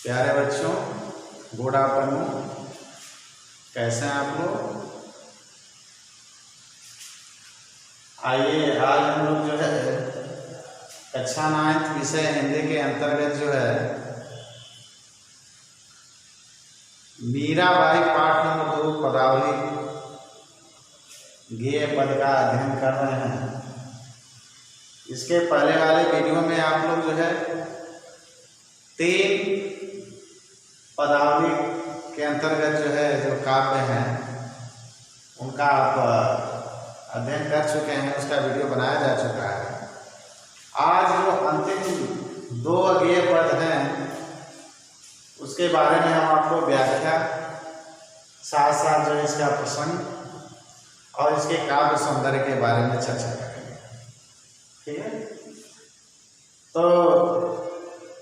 प्यारे बच्चों, good afternoon. कैसे हैं आप लोग? आइए, आज हम लोग जो है कक्षा 9 विषय हिंदी के अंतर्गत जो है मीराबाई पाठ नंबर 2 पदावली गेय पद का अध्ययन कर रहे हैं। इसके पहले वाले वीडियो में आप लोग जो है 3 पदावली के अंतर्गत जो है जो काव्य हैं उनका आप अध्ययन कर चुके हैं, उसका वीडियो बनाया जा चुका है। आज जो अंतिम 2 अज्ञेय पद हैं उसके बारे में हम आपको व्याख्या साथ साथ जो इसका प्रसंग और इसके काव्य सौंदर्य के बारे में चर्चा करेंगे। ठीक है, तो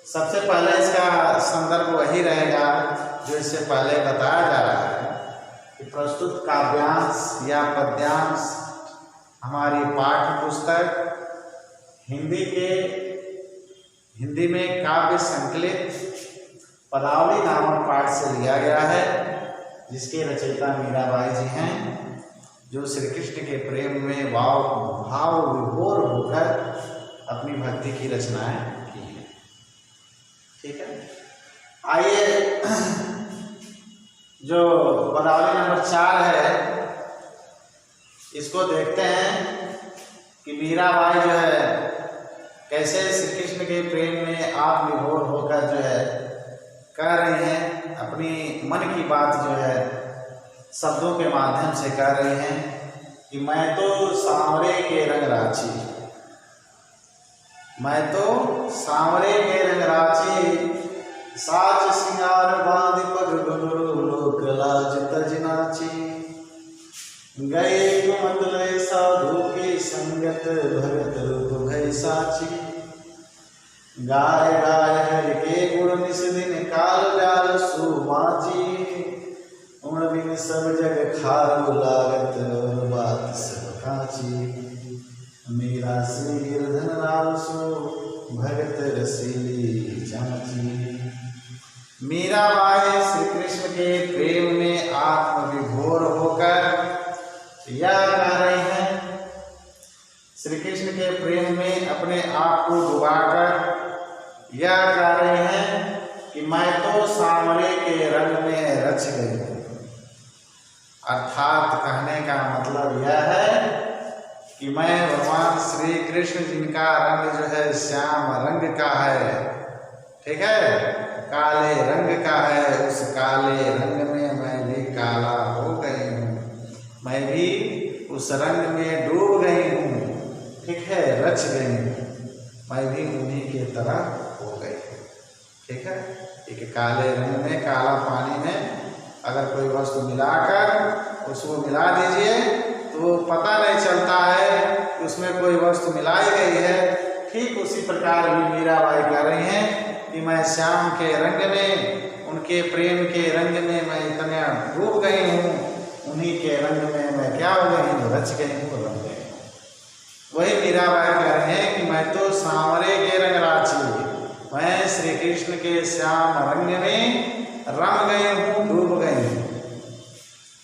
सबसे पहले इसका संदर्भ वही रहेगा जो इससे पहले बताया जा रहा है कि प्रस्तुत काव्यांश या पद्यांश हमारी पाठ्य पुस्तक हिंदी में काव्य संकलित पदावली नामक पाठ से लिया गया है, जिसके रचयिता मीराबाई जी हैं, जो श्री कृष्ण के प्रेम में भाव विभोर होकर अपनी भक्ति की रचनाएं की हैं। ठीक है, आइए जो पदावली नंबर 4 है इसको देखते हैं कि मीराबाई जो है कैसे श्री कृष्ण के प्रेम में आप विभोर होकर जो है कह रही हैं, अपनी मन की बात जो है शब्दों के माध्यम से कह रही हैं कि मैं तो सांवरे के रंग राची, मैं तो सांवरे के रंग राची, साच सिंगार बांध पग घुंघरू लोक लाज तज नाची, गए मतलय साधु की संगत भगत रूप भय साची, गाय गाय हरि के गुण निस दिन काल जाल सुबाची, उण बिन सब जग खारू लागत और बात सब काची, मेरा श्री गिरधन राम सो भगत रसीली चाची। मीराबाई श्री कृष्ण के प्रेम में आत्मविभोर होकर यह कह रही हैं, श्री कृष्ण के प्रेम में अपने आप को डुबाकर यह कह रही हैं कि मैं तो सांवरे के रंग में रच गई हूँ। अर्थात कहने का मतलब यह है कि मैं भगवान श्री कृष्ण जिनका रंग जो है श्याम रंग का है, ठीक है, काले रंग का है, उस काले रंग में मैं भी काला हो गई हूँ, मैं भी उस रंग में डूब गई हूँ। ठीक है, रच गई हूँ, मैं भी उन्हीं के तरह हो गई। ठीक है, एक काले रंग में, काला पानी में अगर कोई वस्तु मिलाकर उसको मिला दीजिए तो पता नहीं चलता है कि उसमें कोई वस्तु मिलाई गई है। ठीक उसी प्रकार भी मीराबाई कह रही हैं कि मैं श्याम के रंग में, उनके प्रेम के रंग में मैं इतना डूब गई हूँ, उन्हीं के रंग में मैं क्या हो गई हूँ, रच गई हूँ, रंग गई हूँ। वही मीराबाई कह रहे हैं कि मैं तो सांवरे के रंग राची, मैं श्री कृष्ण के श्याम रंग में रम गई हूँ, डूब गई हूँ।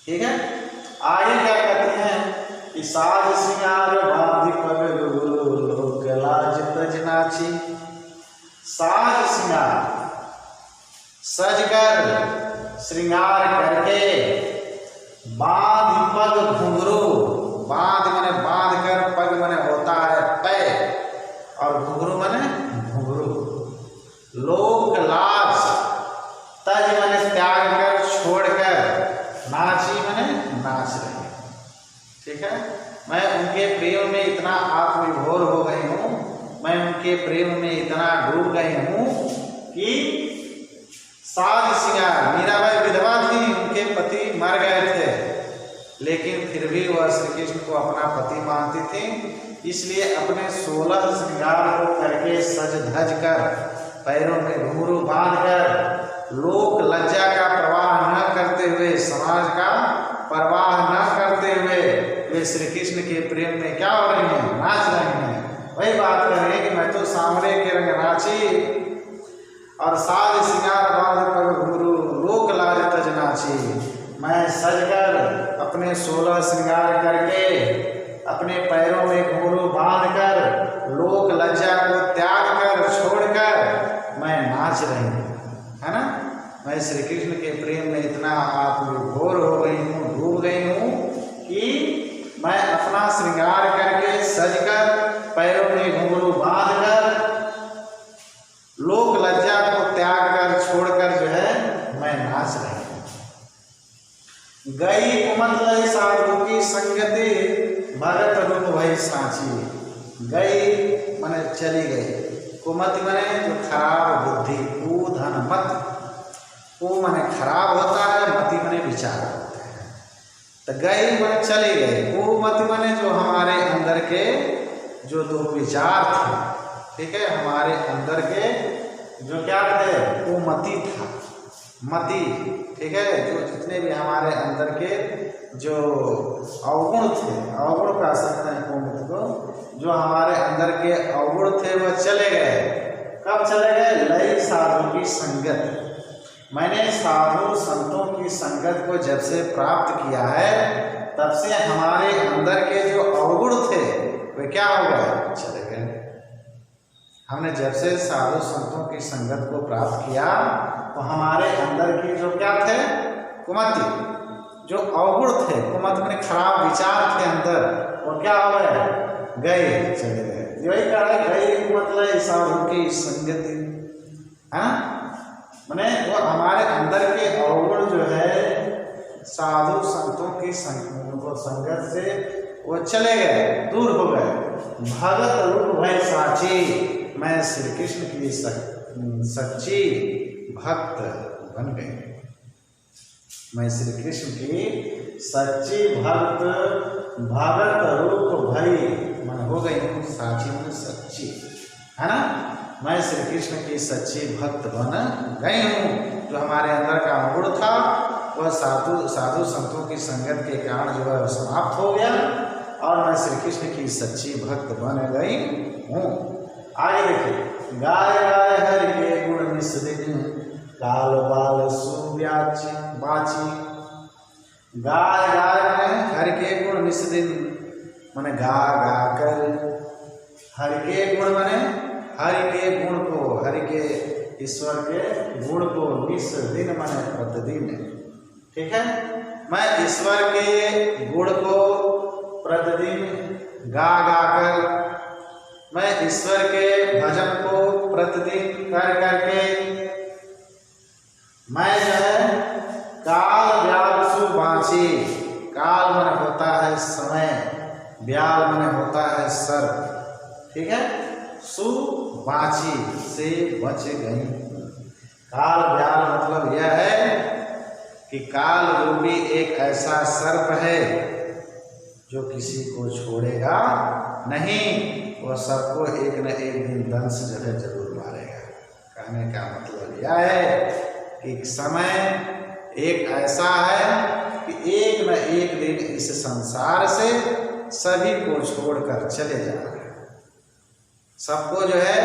ठीक है, आगे क्या कहते हैं कि साज सिंगार बांधि पग लोक लाज तज नाची, साज सिंगार सजकर श्रृंगार करके, बांधि पग घुंघरू, बांध माने बांध कर, पग माने होता है पैर और घुंघरू माने घुंघरू, लोक लाज, तज माने त्याग कर, छोड़कर, नाची माने नाच रही। ठीक है, मैं उनके प्रेम में इतना आत्मविभोर हो गई हूँ, मैं उनके प्रेम में इतना डूब गई हूँ कि साज सिंगार, मीराबाई विधवा थी, उनके पति मर गए थे, लेकिन फिर भी वह श्री कृष्ण को अपना पति मानती थी, इसलिए अपने 16 श्रृंगार को करके सज धज कर, पैरों में घुंघरू बांध कर, लोक लज्जा का प्रवाह न करते हुए, समाज का परवाह न करते हुए वे श्री कृष्ण के प्रेम में क्या हो रही हैं, नाच रही हैं। वही बात कर रही है कि मैं तो सांवरे के रंग नाची और साज श्रृंगार बांध पग घुंघरू लोक लाज तज नाची। मैं सजकर अपने 16 श्रृंगार करके अपने पैरों में घुंघरू बांध कर लोक लज्जा को त्याग कर छोड़कर मैं नाच रही हूँ, है ना। मैं श्री कृष्ण के प्रेम में इतना आत्मविभोर हो गई हूँ, डूब गई हूँ कि मैं अपना श्रृंगार करके सजकर पैरों में घुंघरू बांधकर लोक लज्जा को त्याग कर छोड़कर जो है मैं नाच रही हूँ। गई कुमत लय साधु की संगति भगत रूप भई सांची। गई माने चली गई, कुमति माने जो खराब बुद्धि, कुधन मत, वो माने खराब होता है, मति माने विचार होते हैं। तो गई माने चली गई, वो मति माने जो हमारे अंदर के जो दो विचार थे, ठीक है, हमारे अंदर के जो क्या थे वो मति था, मति, ठीक है, जो जितने भी हमारे अंदर के जो अवगुण थे, अवगुण कह सकते हैं कुमति को, जो हमारे अंदर के अवगुण थे वह चले गए। कब चले गए? लय साधु की संगत। मैंने साधु संतों की संगत को जब से प्राप्त किया है तब से हमारे अंदर के जो अवगुण थे वे क्या हो गए? चले गए। हमने जब से साधु संतों की संगत को प्राप्त किया तो हमारे अंदर के जो क्या थे कुमति, जो अवगुण थे, कुमति में खराब विचार थे अंदर, वो क्या हो गए? गए, चले गए। यही कह रहे गई मतलब साधु की संगति, हाँ, मैंने वो हमारे अंदर के अवगुण जो है साधु संतों की संगत से वो चले गए, दूर हो गए। भगत रूप भई साची, मैं श्री कृष्ण की सच्ची भक्त बन गई। मैं श्री कृष्ण की सच्ची भक्त, भगत रूप भई मन हो गई हूँ, साची में सच्ची, है ना। मैं श्री कृष्ण की सच्ची भक्त बन गई हूँ। जो हमारे अंदर का गुण था वह साधु संतों की संगत के कारण जो है समाप्त हो गया और मैं श्री कृष्ण की सच्ची भक्त बन गई हूँ। आगे देखिए, गाय गाय हरि के गुण निस दिन, काल बाल सुव्याची बाची। गाय गाय हरि के गुण निस दिन, माने गा गा कर हरि के गुण, माने हरि के गुण को, हरि के ईश्वर के गुण को निस दिन माने प्रतिदिन, ठीक है। मैं ईश्वर के गुण को प्रतिदिन गा गा कर, मैं ईश्वर के भजन को प्रतिदिन कर करके मैं जो है काल व्याल सु बाँची। काल मन होता है समय, व्याल मन होता है सर्प, ठीक है। सु बाँची से बच गई। काल व्याल मतलब यह है कि काल रूपी एक ऐसा सर्प है जो किसी को छोड़ेगा नहीं, वह सबको एक न एक दिन दंश जो है जरूर मारेगा। कहने का मतलब यह है कि समय एक ऐसा है कि एक न एक दिन इस संसार से सभी को छोड़कर चले जाना है। सबको जो है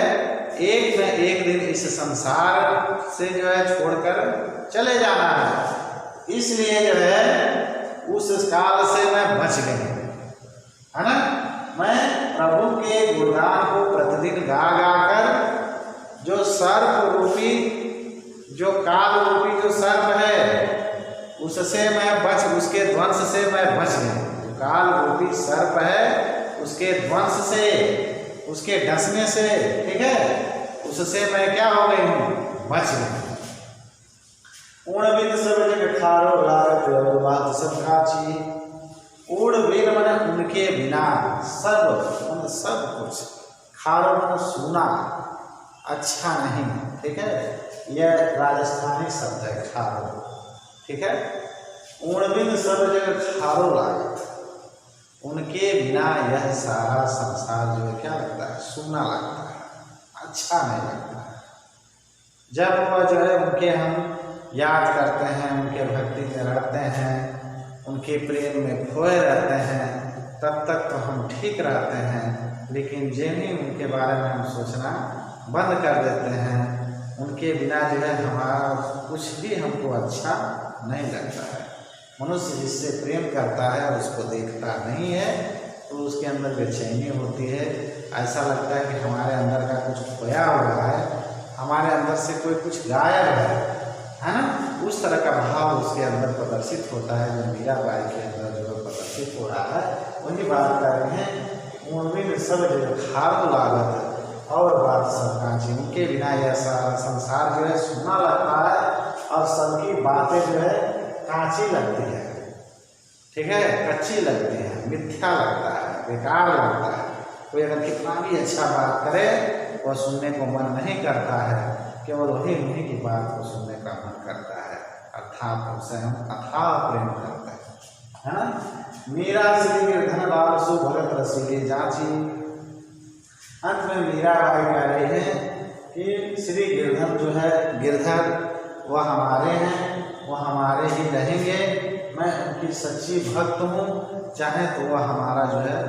एक न एक दिन इस संसार से जो है छोड़कर चले जाना है। इसलिए जो है उस काल से मैं बच गई, है ना। मैं प्रभु के गुणगान को प्रतिदिन गा गा कर जो सर्प रूपी, जो काल रूपी जो सर्प है उससे मैं बच, उसके ध्वंस से मैं बच गई। जो काल रूपी सर्प है उसके ध्वंस से, उसके डसने से, ठीक है, उससे मैं क्या हो गई हूँ? बच गई। ऊणबिंद सब जग ठारो लागत और बात सब काची। ऊणबिंद माने उनके बिना, सब सब कुछ, खारो माने सुना, अच्छा नहीं, ठीक है। यह राजस्थानी शब्द है खारो, ठीक है। ऊणबिंद सब जग ठारो लागत, उनके बिना यह सारा संसार जो है क्या लगता है? सूना लगता है, अच्छा नहीं लगता है। जब वह जो है उनके हम याद करते हैं, उनके भक्ति में रहते हैं, उनके प्रेम में खोए रहते हैं, तब तक तो हम ठीक रहते हैं। लेकिन जैसे ही उनके बारे में हम सोचना बंद कर देते हैं उनके बिना जो है हमारा कुछ भी हमको अच्छा नहीं लगता है। मनुष्य जिससे प्रेम करता है और उसको देखता नहीं है तो उसके अंदर बेचैनी होती है। ऐसा लगता है कि हमारे अंदर का कुछ खोया हुआ है, हमारे अंदर से कोई कुछ गायब है ना। उस तरह का भाव उसके अंदर प्रदर्शित होता है जो मीराबाई के अंदर जो प्रदर्शित हो रहा है। वही बात कर रहे हैं, उनमें सब जो खाब लागत और बात सब कांची, उनके बिना यह सारा संसार जो है सुना लगता है और सबकी बातें जो है कांची लगती है, ठीक है, कच्ची लगती है, मिथ्या लगता है, बेकार लगता है। कोई अगर कितना भी अच्छा बात करे वह सुनने को मन नहीं करता है, केवल वही उन्हीं की बात को सुनने का मन करता है, अर्थात उनसे हम अथाह प्रेम करते हैं, है ना। मीरा श्री गिरधर बालसु भगत रसीले जाची। अंत में मीराबाई कह रही है कि श्री गिरधर जो है, गिरधर वह हमारे हैं, वह हमारे ही रहेंगे। मैं उनकी सच्ची भक्त हूँ, चाहे तो वह हमारा जो है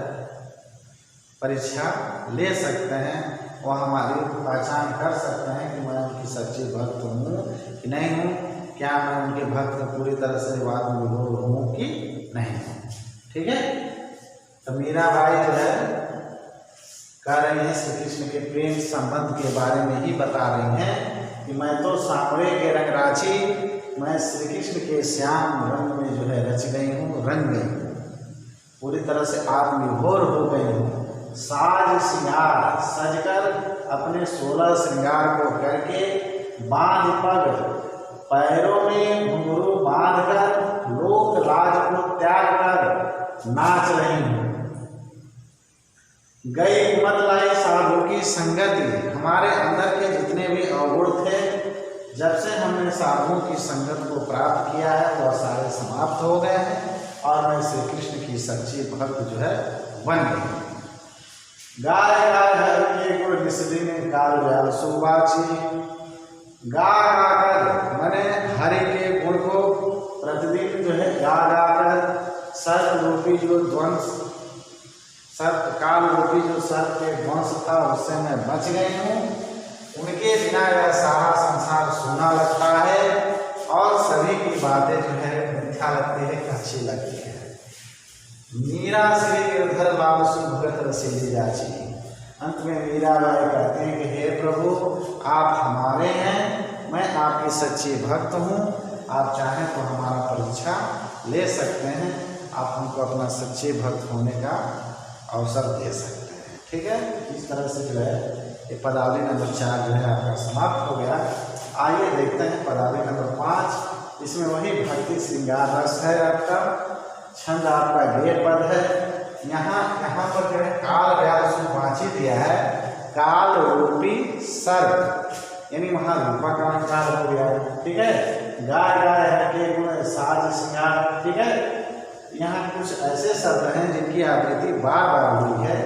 परीक्षा ले सकते हैं, वह हमारी पहचान कर सकते हैं कि मैं उनकी सच्ची भक्त हूँ कि नहीं हूँ, क्या मैं उनके भक्त पूरी तरह से वाद विभोर हूँ कि नहीं हूँ, ठीक है। तो मीराबाई जो है कह रही है श्री कृष्ण के प्रेम संबंध के बारे में ही बता रही हैं कि मैं तो सांवरे के रंग राची, मैं श्री कृष्ण के श्याम रंग में जो है रच गई हूँ, रंग गई हूँ, पूरी तरह से आत्मविभोर हो गई हूँ। साज श्रृंगार सजकर अपने 16 श्रृंगार को करके, बांध पग पैरों में घुंघरू बांधकर, लोक लाज को त्याग कर नाच रही हूँ। गई मत लाई साधु की संगति, हमारे अंदर के जितने भी अवगुण थे, जब से हमने साधुओं की संगत को प्राप्त किया है वह सारे समाप्त हो गए हैं और मैं श्री कृष्ण की सच्ची भक्त जो है बन गई। गाय गाय हर के गुण निस दिन काल व्याल सुबाची। गा गाकर मैंने हरि के गुण को प्रतिदिन जो है गा गाकर सर्प रूपी जो ध्वंस, सर्प काल रूपी जो सर्प के ध्वंस था उससे मैं बच गई हूँ। उनके बिना यह सारा संसार सूना लगता है और सभी की बातें जो है मिथ्या लगती है, अच्छी लगती है। मीरा श्री गिरधर बालसु भगत रसीली जाची। अंत में मीराबाई कहते हैं कि हे प्रभु आप हमारे हैं, मैं आपकी सच्ची भक्त हूँ, आप चाहें तो हमारा परीक्षा ले सकते हैं, आप हमको अपना सच्चे भक्त होने का अवसर दे सकते हैं, ठीक है। इस तरह से जो है ये पदावली नंबर 4 जो है आपका समाप्त हो गया। आइए देखते हैं पदावली नंबर 5। इसमें वही भक्ति श्रृंगार रस है आपका, छंद आपका गे पद है। यहाँ पर जो है काल व्याल सुबाची दिया है, काल रूपी सर्प, यानी वहाँ रूपा का काल हो गया, ठीक है। गाय गाय है के गुण साज श्रृंगार, ठीक है। यहाँ कुछ ऐसे शब्द हैं जिनकी आवृत्ति बार बार हुई है,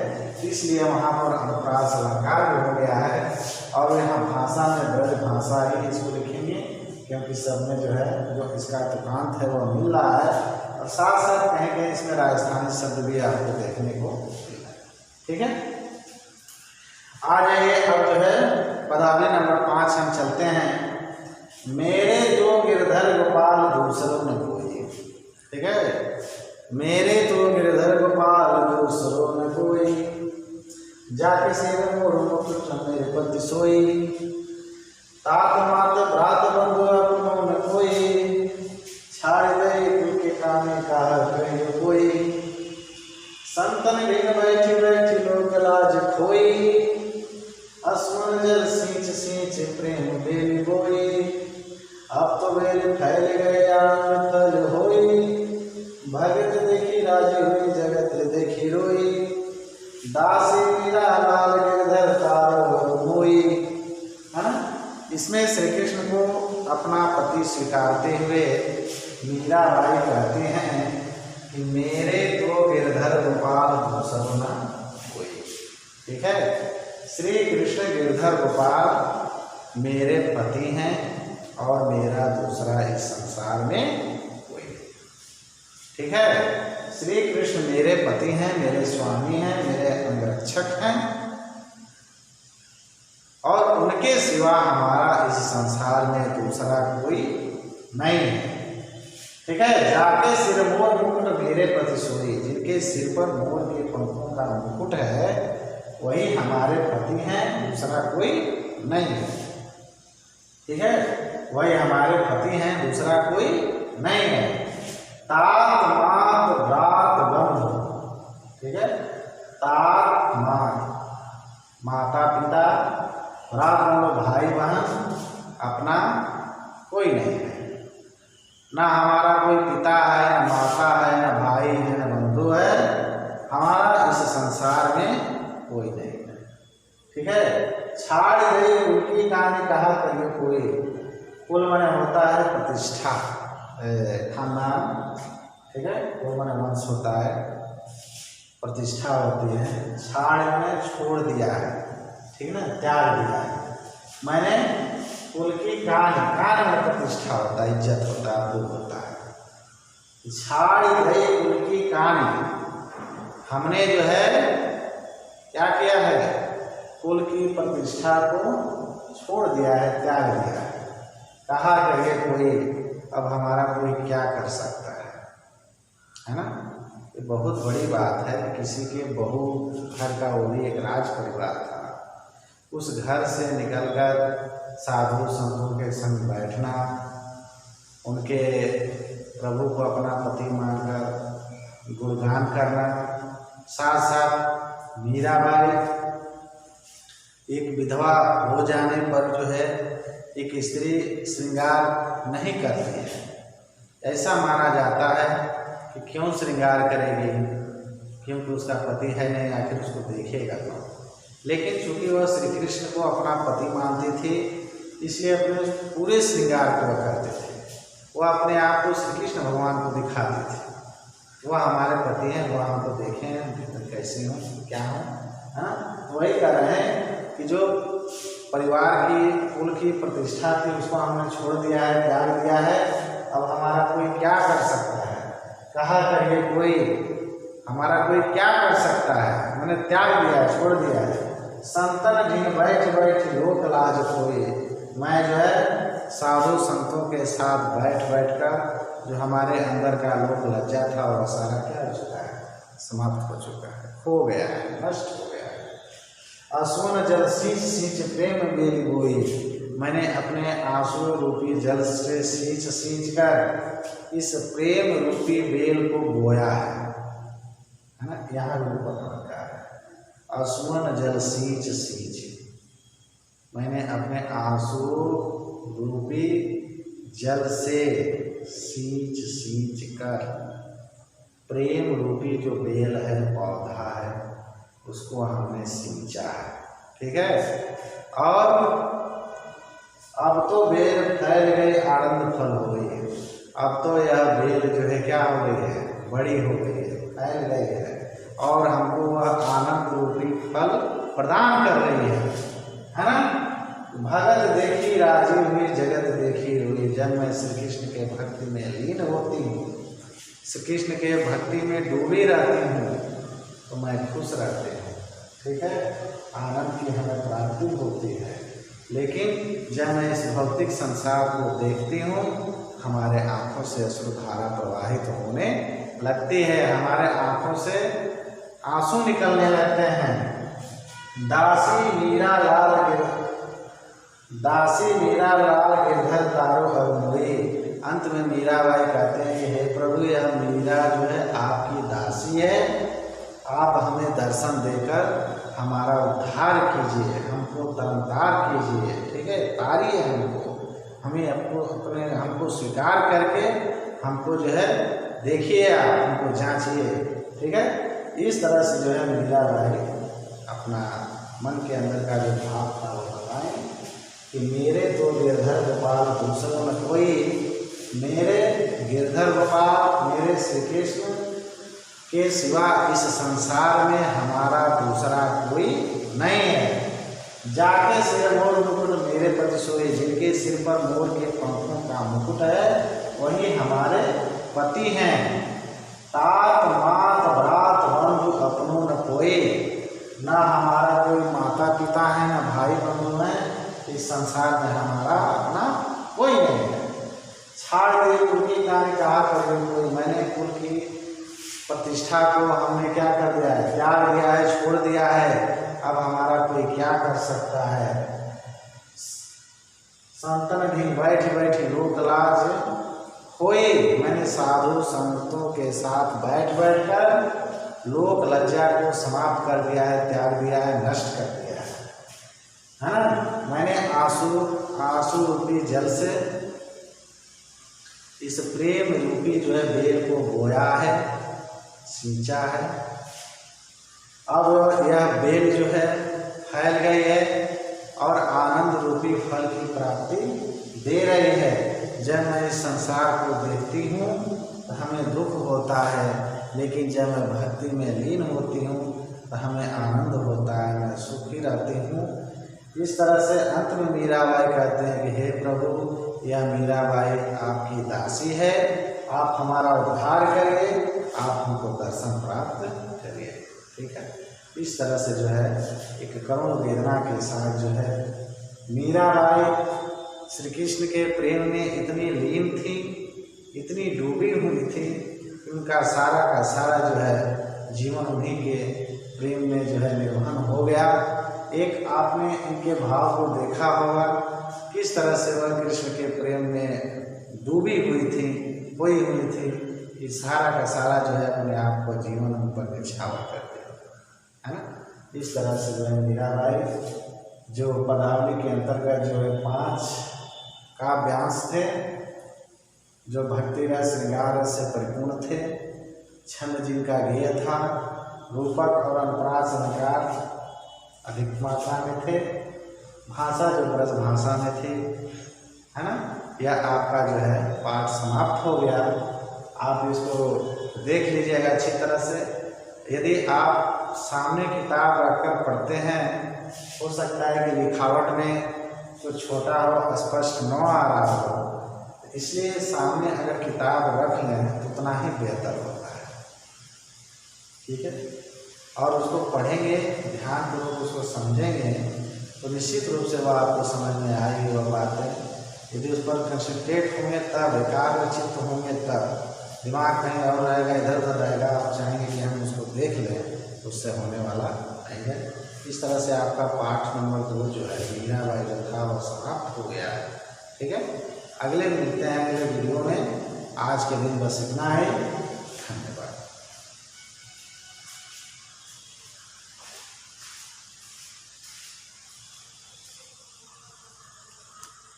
इसलिए वहाँ पर अनुप्रास अलंकार भी हो गया है और यहाँ भाषा में ब्रज भाषा ही इसको लिखेंगे क्योंकि सब में जो है जो इसका तुकांत है वो मिल रहा है और साथ साथ कहीं कहीं इसमें राजस्थानी शब्द भी आपको देखने को मिला है, ठीक है। आ जाइए अब जो है पदावली नंबर 5 हम चलते हैं। मेरे जो गिरधर गोपाल दूसरों न कोई, ठीक है। मेरे तो गिरधर गोपाल दूसरों न कोई, जाके सेवन मोर मुकुट मेरे पति सोई। तात मात भ्रात बंधु अपनों न कोई, छाड़ गए कुल के कामे का कहीं कोई। संतन बिन बैठी बैठी लोक लाज खोई, अस्मन जल सींच सींच प्रेम बेल बोई। अब तो बेल फैल गए आनंद फल होई, भगत देखी राजी हुई जगत देखी रोई। दासी मीरा लाल गिरधर तारो मोई, है ना। इसमें श्री कृष्ण को अपना पति स्वीकारते हुए मीराबाई कहते हैं कि मेरे तो गिरधर गोपाल दूसरों न कोई, ठीक है। श्री कृष्ण गिरधर गोपाल मेरे पति हैं और मेरा दूसरा इस संसार में कोई नहीं, ठीक है। श्री कृष्ण मेरे पति हैं, मेरे स्वामी हैं, मेरे अंगरक्षक हैं और उनके सिवा हमारा इस संसार में दूसरा कोई नहीं है। ठीक है, जाके सिर मोर मुकुट मेरे पति सोई, जिनके सिर पर मोर के पंखों का मुकुट है वही हमारे पति हैं, दूसरा कोई नहीं है। ठीक है, वही हमारे पति हैं, दूसरा कोई नहीं है। तात मात भ्रात बंधु, ठीक है, तात मात माता पिता, भ्रात मतलब भाई बहन, अपना कोई नहीं है। ना हमारा कोई पिता है, ना माता है, ना भाई है, ना बंधु है, हमारा इस संसार में कोई नहीं है। ठीक है, छाड़ गई उनकी कहानी कहा करिए कोई, कुल माने होता है प्रतिष्ठा, खानदान। ठीक है, कुल माने वंश होता है, प्रतिष्ठा होती है। छाड़ मैंने छोड़ दिया है, ठीक ना, त्याग दिया है। मैंने कुल की कान में प्रतिष्ठा होता है, इज्जत होता है, दुख होता है। छाड़ गई कुल की कान, हमने जो है क्या किया है, कुल की प्रतिष्ठा को छोड़ दिया है, त्याग दिया है। कहा करिए कोई, अब हमारा कोई क्या कर सकता है ना। ये बहुत बड़ी बात है। किसी के बहू घर का, वो भी एक राज परिवार था, उस घर से निकलकर साधु संतों के संग बैठना, उनके प्रभु को अपना पति मानकर गुणगान करना, साथ साथ मीराबाई एक विधवा हो जाने पर जो है एक स्त्री श्रृंगार नहीं करती है। ऐसा माना जाता है कि क्यों श्रृंगार करेगी, क्योंकि उसका पति है नहीं, आखिर उसको देखेगा कौन। लेकिन चूंकि वह श्री कृष्ण को अपना पति मानती थी, इसलिए अपने पूरे श्रृंगार को वह करते थे। वह अपने आप को श्री कृष्ण भगवान को दिखाते थे, वह हमारे पति हैं, वह हमको देखें कैसे हों, क्या हों। हाँ, वही कह रहे हैं कि जो परिवार की, कुल की प्रतिष्ठा थी, उसको हमने छोड़ दिया है, त्याग दिया है। अब हमारा कोई क्या कर सकता है, कहा करिए कोई, हमारा कोई क्या कर सकता है। मैंने त्याग दिया है, छोड़ दिया है। संतन जिन बैठ बैठ लोक लाज कोई, मैं जो है साधु संतों के साथ बैठ बैठ कर जो हमारे अंदर का लोक लज्जा था वह सारा क्या हो चुका है, समाप्त हो चुका है, खो गया है, नष्ट हो गया है। आंसुओं जल सींच सींच प्रेम बेल बोई, मैंने अपने आंसू रूपी जल से सींच सींच कर इस प्रेम रूपी बेल को बोया है ना। यहाँ रूप रखा है, आंसुओं जल सींच सींच, मैंने अपने आंसू रूपी जल से सींच सींच कर प्रेम रूपी जो बेल है, पौधा है, उसको हमने सींचा है। ठीक है, और अब तो बेल फैल गई, आनंद फल हो गई है। अब तो यह बेल जो है क्या हो गई है, बड़ी हो गई है, फैल गई है, और हमको वह आनंद रूपी फल प्रदान कर रही है ना। भगत देखी राजी हुई, जगत देखी रोई, जब मैं श्री कृष्ण के भक्ति में लीन होती हूँ, श्री कृष्ण के भक्ति में डूबी रहती हूँ, तो मैं खुश रहती हूँ। ठीक है, आनंद की हमें प्राप्ति होती है। लेकिन जब मैं इस भौतिक संसार को देखती हूँ, हमारे आँखों से अश्रुधारा प्रवाहित होने लगती है, हमारे आँखों से आंसू निकलने लगते हैं। दासी मीरा लाल गिरधर तारो अरुणोई, अंत में मीराबाई कहते हैं कि हे प्रभु, यह मीरा जो है आपकी दासी है, आप हमें दर्शन देकर हमारा उद्धार कीजिए, हमको तरनतार कीजिए। ठीक है, तारिए हमको, हमें हमको स्वीकार करके हमको जो है देखिए, आप हमको जांचिए। ठीक है, इस तरह से जो है मीराबाई अपना मन के अंदर का जो भाव था वो बताएं कि मेरे तो गिरधर गोपाल दूसरों न कोई, मेरे गिरधर गोपाल, मेरे श्री कृष्ण के सिवा इस संसार में हमारा दूसरा कोई नहीं है। जाके सिर मोर मुकुट मेरे पति सोए, जिनके सिर पर मोर के पंखों का मुकुट है वही हमारे पति हैं। तात मात भ्रात बंधु अपनों न कोई, ना हमारा कोई माता पिता है, ना भाई बंधु हैं, इस संसार में हमारा अपना कोई नहीं है। छाड़ दे कुल की कहानी कहा कर कोई, मैंने कुल की प्रतिष्ठा को हमने क्या कर दिया है, त्याग दिया है, छोड़ दिया है। अब हमारा कोई क्या कर सकता है। संतन भी बैठ बैठ लोक लाज होए, मैंने साधु संतों के साथ बैठ बैठ कर लोक लज्जा को समाप्त कर दिया है, त्याग दिया है, नष्ट कर दिया है ना। मैंने आंसू रूपी जल से इस प्रेम रूपी जो है बेल को बोया है, सींचा है। अब यह बेल जो है फैल गई है और आनंद रूपी फल की प्राप्ति दे रही है। जब मैं इस संसार को देखती हूँ तो हमें दुख होता है, लेकिन जब मैं भक्ति में लीन होती हूँ तो हमें आनंद होता है, मैं सुखी रहती हूँ। इस तरह से अंत में मीराबाई कहते हैं कि हे प्रभु, यह मीराबाई आपकी दासी है, आप हमारा उद्धार करिए, आप हमको दर्शन प्राप्त करिए। ठीक है, इस तरह से जो है एक करुण वेदना के साथ जो है मीराबाई श्री कृष्ण के प्रेम में इतनी लीन थी, इतनी डूबी हुई थी, उनका सारा का सारा जो है जीवन उन्हीं के प्रेम में जो है निर्वहन हो गया। एक आपने इनके भाव को देखा होगा, किस तरह से वह कृष्ण के प्रेम में डूबी हुई थी, खोई हुई थी, कि सारा का सारा जो है अपने आप को जीवन उन पर निछावर कर दिया, है ना। इस तरह से जो है मीराबाई जो पदावली के अंतर्गत जो है 5 काव्यांश थे, जो भक्ति रस श्रृंगार रस से परिपूर्ण थे, छंद जिनका गेय था, रूपक और अनुप्रास अलंकार अधिक मात्रा में थे, भाषा जो ब्रज भाषा में थी, है ना। यह आपका जो है पाठ समाप्त हो गया। आप इसको देख लीजिएगा अच्छी तरह से। यदि आप सामने किताब रखकर पढ़ते हैं, हो सकता है कि लिखावट में कुछ छोटा हो, स्पष्ट न आ रहा हो, इसलिए सामने अगर किताब रख लें तो उतना ही बेहतर होता है। ठीक है, और उसको पढ़ेंगे, ध्यानपूर्वक उसको समझेंगे तो निश्चित रूप से वह आपको समझ में आएगी वह बातें। यदि उस पर कंसंट्रेट होंगे तब, एकाग्रचित्त होंगे तब, दिमाग कहीं और रहेगा, इधर उधर रहेगा, आप चाहेंगे कि हम उसको देख लें, उससे होने वाला नहीं है। इस तरह से आपका पाठ नंबर 2 जो है मीराबाई जो था वह समाप्त हो गया है। ठीक है, अगले मिलते हैं अगले वीडियो में। आज के दिन बस इतना है।